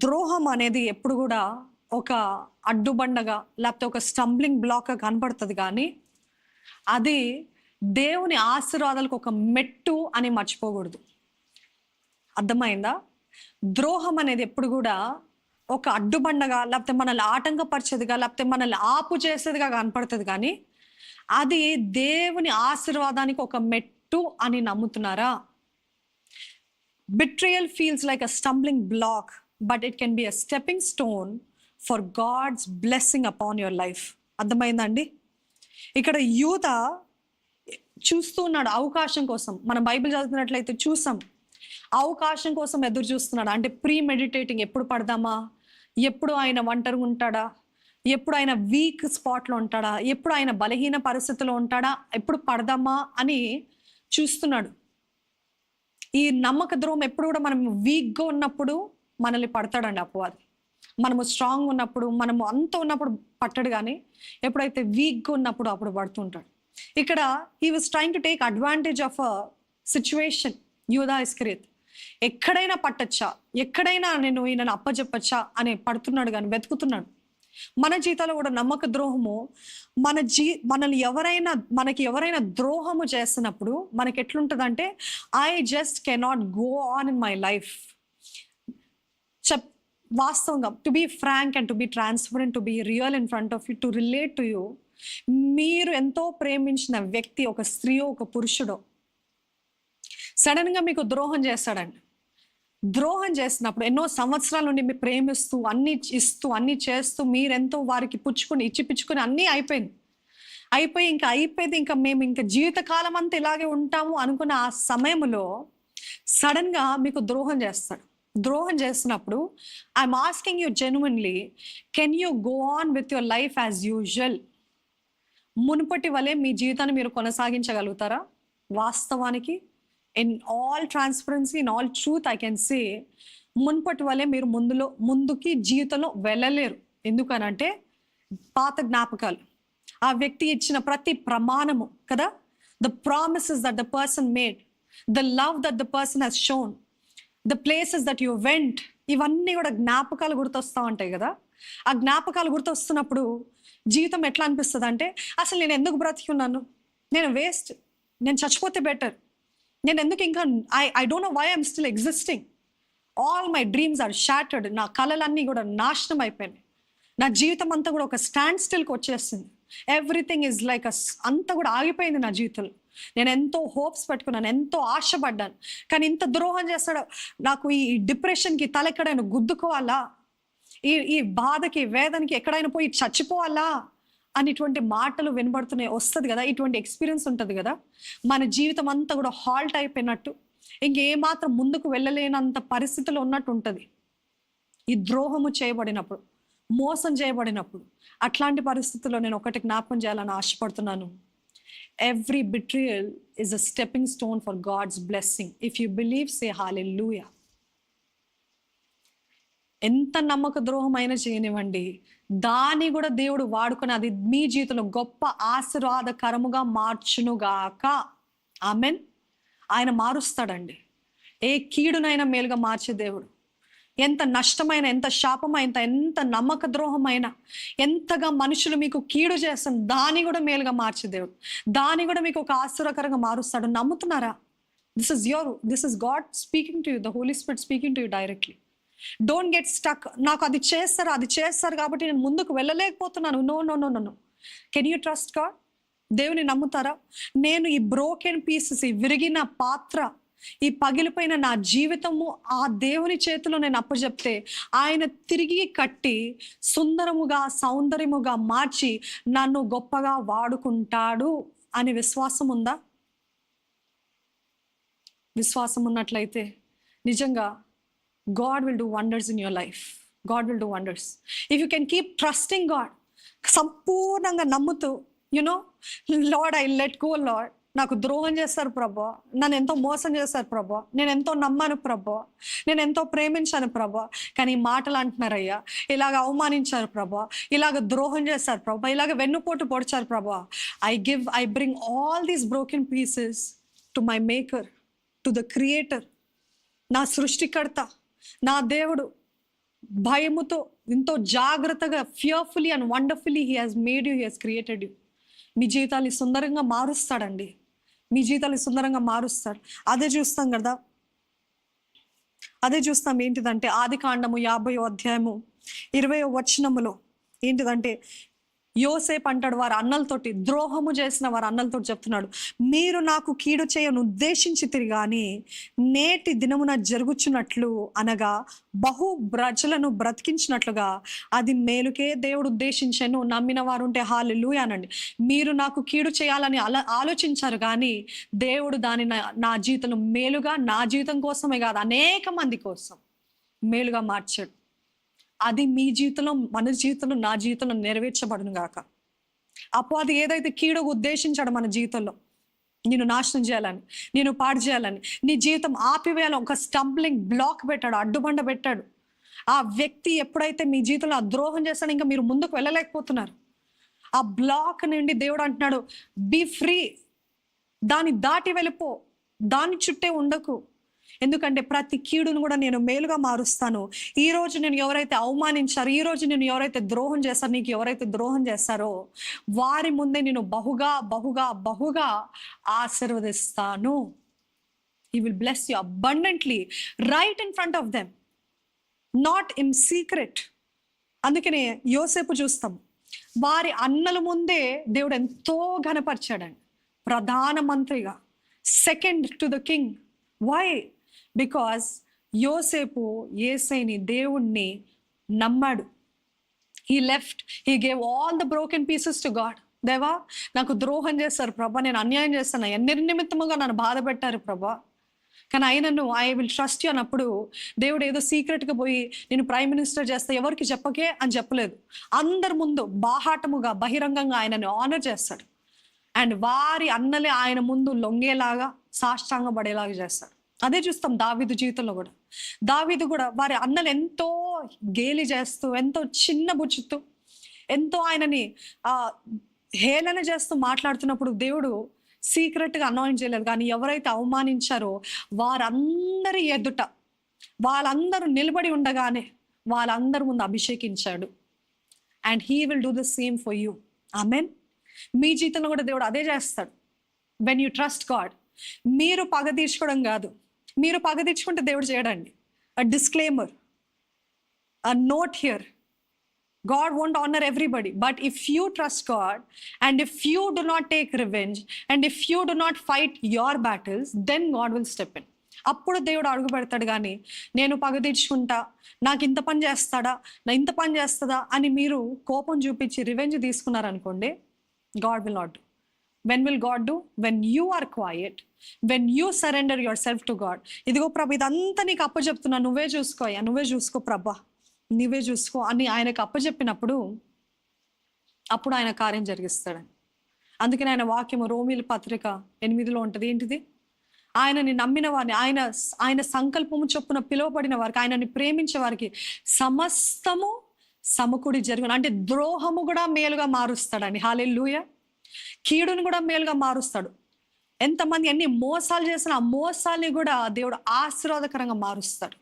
ద్రోహం అనేది ఎప్పుడు కూడా ఒక అడ్డుబండగా లేకపోతే ఒక స్టంబ్లింగ్ బ్లాక్గా కనపడుతుంది, కానీ అది దేవుని ఆశీర్వాదాలకు ఒక మెట్టు అని మర్చిపోకూడదు. అర్థమైందా? ద్రోహం అనేది ఎప్పుడు కూడా ఒక అడ్డుబండగా లేకపోతే మనల్ని ఆటంకపరిచేదిగా లేకపోతే మనల్ని ఆపు చేసేదిగా కనపడుతుంది, కానీ అది దేవుని ఆశీర్వాదానికి ఒక మెట్టు అని నమ్ముతున్నారా? Betrayal feels like a stumbling block, but it can be a stepping stone for God's blessing upon your life. అర్థమైందండి? ఇక్కడ యూదా చూస్తూ ఉన్నాడు అవకాశం కోసం. మనం బైబిల్ చదువుతున్నట్లయితే చూసాం, అవకాశం కోసం ఎదురు చూస్తున్నాడు. అంటే ప్రీ మెడిటేటింగ్, ఎప్పుడు పడదామా, ఎప్పుడు ఆయన ఒంటరిగా ఉంటాడా, ఎప్పుడు ఆయన వీక్ స్పాట్లో ఉంటాడా, ఎప్పుడు ఆయన బలహీన పరిస్థితిలో ఉంటాడా, ఎప్పుడు పడదామా అని చూస్తున్నాడు. ఈ నమ్మక ద్రోహం ఎప్పుడు కూడా మనం వీక్గా ఉన్నప్పుడు మనల్ని పడతాడండి అపవాది. మనము స్ట్రాంగ్ ఉన్నప్పుడు, మనము అంత ఉన్నప్పుడు పట్టడు, కానీ ఎప్పుడైతే వీక్గా ఉన్నప్పుడు అప్పుడు పడుతుంటాడు. ఇక్కడ he was trying to take advantage of a situation. యూదా ఇస్కరియోత్ ఎక్కడైనా పట్టచ్చా, ఎక్కడైనా నేను ఈయనను అప్పచెప్పచ్చా అని పడుతున్నాడు, కానీ వెతుకుతున్నాడు. మన జీవితంలో కూడా నమ్మక ద్రోహము మనకి ఎవరైనా ద్రోహము చేస్తున్నప్పుడు మనకి ఎట్లుంటుందంటే, I just cannot go on in my life. వాస్తవంగా, to be frank and to be transparent, to be real in front of you, to relate to you, మీరు ఎంతో ప్రేమించిన వ్యక్తి, ఒక స్త్రీయో ఒక పురుషుడో సడన్గా మీకు ద్రోహం చేస్తాడండి. ద్రోహం చేసినప్పుడు ఎన్నో సంవత్సరాల నుండి మీరు ప్రేమిస్తూ అన్ని ఇస్తూ అన్ని చేస్తూ మీరెంతో వారికి ఇచ్చిపుచ్చుకుని అన్నీ అయిపోయింది ఇంకా మేము ఇంకా జీవితకాలం అంతా ఇలాగే ఉంటాము అనుకున్న ఆ సమయంలో సడన్గా మీకు ద్రోహం చేస్తాడు. ద్రోహం చేసినప్పుడు I'm asking you genuinely, can you go on with your life as usual? మునుపటి వలె మీ జీవితాన్ని మీరు కొనసాగించగలుగుతారా? వాస్తవానికి in all transparency, in all truth I can say, మున్పటి వల్లే మీరు ముందుకి జీవితంలో వెళ్ళలేరు. ఎందుకనంటే పాత జ్ఞాపకాలు, ఆ వ్యక్తి ఇచ్చిన ప్రతి ప్రమాణము కదా, the promises that the person made, the love that the person has shown, the places that you went, ఇవన్నీ కూడా జ్ఞాపకాలు గుర్తొస్తూ ఉంటాయి కదా. ఆ జ్ఞాపకాలు గుర్తొస్తున్నప్పుడు జీవితం ఎట్లా అనిపిస్తుంది అంటే, అసలు నేను ఎందుకు బ్రతికి ఉన్నాను, నేను వేస్ట్, నేను చచ్చిపోతే బెటర్, నేను ఎందుకు ఇంకా I don't know why I'm still existing, all my dreams are shattered, నా కళలన్నీ కూడా నాశనం అయిపోయినాయి, నా జీవితం అంతా కూడా ఒక స్టాండ్ స్టిల్కి వచ్చేసింది, ఎవ్రీథింగ్ ఈజ్ లైక్ అంతా కూడా ఆగిపోయింది నా జీవితంలో. నేను ఎంతో హోప్స్ పెట్టుకున్నాను, ఎంతో ఆశపడ్డాను, కానీ ఇంత ద్రోహం చేస్తాడు. నాకు ఈ డిప్రెషన్కి తలెక్కడైనా గుద్దుకోవాలా, ఈ బాధకి వేదనకి ఎక్కడైనా పోయి చచ్చిపోవాలా అనేటువంటి మాటలు వినబడుతున్నాయి, వస్తుంది కదా, ఇటువంటి ఎక్స్పీరియన్స్ ఉంటుంది కదా. మన జీవితం అంతా కూడా హాల్ట్ అయిపోయినట్టు, ఇంకేమాత్రం ముందుకు వెళ్ళలేనంత పరిస్థితిలో ఉన్నట్టు ఉంటుంది ఈ ద్రోహము చేయబడినప్పుడు, మోసం చేయబడినప్పుడు. అట్లాంటి పరిస్థితుల్లో నేను ఒకటి జ్ఞాపకం చేయాలని ఆశపడుతున్నాను. Every betrayal is a stepping stone for God's blessing. If you believe, say hallelujah. ఎంత నమ్మక ద్రోహం అయినా చేయనివ్వండి, దాన్ని కూడా దేవుడు వాడుకొని అది మీ జీవితంలో గొప్ప ఆశీర్వాదకరముగా మార్చునుగాక. ఆమెన్. ఆయన మారుస్తాడండి. ఏ కీడునైనా మేలుగా మార్చే దేవుడు. ఎంత నష్టమైన, ఎంత శాపమైన, ఎంత నమ్మక ద్రోహమైనా, ఎంతగా మనుషులు మీకు కీడు చేస్తాం, దాన్ని కూడా మేలుగా మార్చే దేవుడు, దాన్ని కూడా మీకు ఒక ఆశీర్వాదకరంగా మారుస్తాడు. నమ్ముతున్నారా? This is God speaking to you, the holy spirit speaking to you directly. Don't get stuck. నాకు అది చేస్తారు కాబట్టి నేను ముందుకు వెళ్ళలేకపోతున్నాను. No no no no no. Can you trust God? దేవుని నమ్ముతారా? నేను ఈ బ్రోకెన్ పీసెస్, ఈ విరిగిన పాత్ర, ఈ పగిలిపోయిన నా జీవితము ఆ దేవుని చేతిలో నేను అప్పచెప్తే ఆయన తిరిగి కట్టి సుందరముగా, సౌందర్యముగా మార్చి నన్ను గొప్పగా వాడుకుంటాడు అని విశ్వాసం ఉందా? విశ్వాసం ఉన్నట్లయితే నిజంగా God will do wonders in your life. God will do wonders. If you can keep trusting God, సంపూర్ణంగా నమ్ముతూ, lord I let go lord, నాకు ద్రోహం చేస్తారు ప్రభా, నన్ను ఎంతో మోసం చేస్తారు ప్రభా, నేను ఎంతో నమ్మాను ప్రభా, నేను ఎంతో ప్రేమించాను ప్రభా, కానీ ఈ మాటలు అంటున్నారయ్యా, ఇలాగ అవమానించారు ప్రభా, ఇలాగ ద్రోహం చేస్తారు ప్రభా, ఇలాగ వెన్నుపోటు పొడిచారు ప్రభా. I bring all these broken pieces to my maker, to the creator, నా సృష్టికర్త, నా దేవుడు, భయముతో, ఎంతో జాగ్రత్తగా, fearfully and wonderfully he has made you, he has created you. మీ జీవితాన్ని సుందరంగా మారుస్తాడండి. మీ జీవితాన్ని సుందరంగా మారుస్తాడు. అదే చూస్తాం కదా, అదే చూస్తాం ఏంటిదంటే ఆదికాండము 50వ అధ్యాయము 20వ వచనములో ఏంటిదంటే యోసేపు అంటాడు వారి అన్నలతోటి, ద్రోహము చేసిన వారి అన్నలతోటి చెప్తున్నాడు, మీరు నాకు కీడు చేయను ఉద్దేశించితిరి గాని నేటి దినమున జరుగుచున్నట్లు అనగా బహు ప్రజలను బ్రతికించినట్లుగా అది మేలుకే దేవుడు ఉద్దేశించాను. నమ్మిన వారు ఉంటే హల్లెలూయా అనండి. మీరు నాకు కీడు చేయాలని ఆలోచించారు కానీ దేవుడు దాన్ని నా జీవితంలో మేలుగా, నా జీవితం కోసమే కాదు అనేక మంది కోసం మేలుగా మార్చాడు. అది మీ జీవితంలో, మన జీవితంలో, నా జీవితంలో నెరవేర్చబడును గాక. అపవాది ఏదైతే కీడుకు ఉద్దేశించాడో మన జీవితంలో, నేను నాశనం చేయాలని, నేను పాడు చేయాలని, నీ జీవితం ఆపివేయాలని ఒక స్టంబ్లింగ్ బ్లాక్ పెట్టాడు, అడ్డుబండ పెట్టాడు. ఆ వ్యక్తి ఎప్పుడైతే మీ జీవితంలో ఆ ద్రోహం చేస్తాడో ఇంకా మీరు ముందుకు వెళ్ళలేకపోతున్నారు. ఆ బ్లాక్ నుండి దేవుడు అంటున్నాడు, బీ ఫ్రీ, దాన్ని దాటి వెళ్ళిపో, దాని చుట్టే ఉండకు. ఎందుకంటే ప్రతి కీడును కూడా నేను మేలుగా మారుస్తాను. ఈ రోజు నేను ఎవరైతే అవమానించారో, ఈ రోజు నేను ఎవరైతే ద్రోహం చేస్తారో, నీకు ఎవరైతే ద్రోహం చేస్తారో వారి ముందే నేను బహుగా బహుగా బహుగా ఆశీర్వదిస్తాను. He will bless you abundantly right in front of them, not in secret. అందుకనే యోసేపు చూస్తాం, వారి అన్నల ముందే దేవుడు ఎంతో ఘనపరిచాడండి, ప్రధానమంత్రిగా, second to the king. Why? Because యోసేపు యేసయ్యని, దేవుణ్ణి నమ్మాడు. He left, he gave all the broken pieces to God. దేవా, నాకు ద్రోహం చేస్తారు ప్రభా, నేను అన్యాయం చేస్తాను, ఎన్ని నిమిత్తముగా నన్ను బాధ పెట్టారు ప్రభా, కానీ ఆయనను ఐ విల్ ట్రస్ట్ యూ అన్నప్పుడు దేవుడు ఏదో సీక్రెట్గా పోయి నేను ప్రైమ్ మినిస్టర్ చేస్తా ఎవరికి చెప్పకే అని చెప్పలేదు. అందరి ముందు బాహాటముగా బహిరంగంగా ఆయనను ఆనర్ చేస్తాడు. అండ్ వారి అన్నలే ఆయన ముందు లొంగేలాగా, సాష్టాంగపడేలాగా చేస్తాడు. అదే చూస్తాం దావీదు జీవితంలో కూడా. దావీదు కూడా వారి అన్నలు ఎంతో గేలి చేస్తూ, ఎంతో చిన్న బుచ్చుతూ, ఎంతో ఆయనని హేళన చేస్తూ మాట్లాడుతున్నప్పుడు దేవుడు సీక్రెట్గా అనాయింట్ చేయలేదు. కానీ ఎవరైతే అవమానించారో వారందరి ఎదుట, వాళ్ళందరూ నిలబడి ఉండగానే వాళ్ళందరి ముందు అభిషేకించాడు. And he will do the same for you. Amen. మీ జీవితంలో కూడా దేవుడు అదే చేస్తాడు. When you trust God. మీరు పగ తీర్చుకోవడం కాదు, మీరు పగ తీర్చుకుంటే దేవుడు చేయడండి. A disclaimer, a note here, God won't honor everybody, but if you trust God and if you do not take revenge and if you do not fight your battles, then God will step in. అప్పుడు దేవుడు అడుగు పెడతాడు. కానీ నేను పగ తీర్చుకుంటా, నాకు ఇంత పని చేస్తాడా, నా ఇంత పని చేస్తుందా అని మీరు కోపం చూపించి revenge తీసుకున్నారనుకోండి, God will not do. When will God do? When you are quiet, when you surrender yourself to God. ఇదిగో ప్రభు, ఇదంతా నీకు అప్పచెప్తున్నా, నువ్వే చూసుకోయా, నువ్వే చూసుకో ప్రభా, నీవే చూసుకో అని ఆయనకు అప్పచెప్పినప్పుడు అప్పుడు ఆయన కార్యం జరిగిస్తాడని. అందుకని ఆయన వాక్యము రోమీల పత్రిక 8లో ఉంటుంది. ఏంటిది? ఆయనని నమ్మిన వారిని, ఆయన సంకల్పము చొప్పున పిలువబడిన వారికి, ఆయనని ప్రేమించే వారికి సమస్తము సమకూడి జరుగును. అంటే ద్రోహము కూడా మేలుగా మారుస్తాడని. హల్లెలూయా. కీడును కూడా మేలుగా మారుస్తాడు. ఎంతమంది ఎన్ని మోసాలు చేసినా ఆ మోసాల్ని కూడా దేవుడు ఆశీర్వాదకరంగా మారుస్తాడు.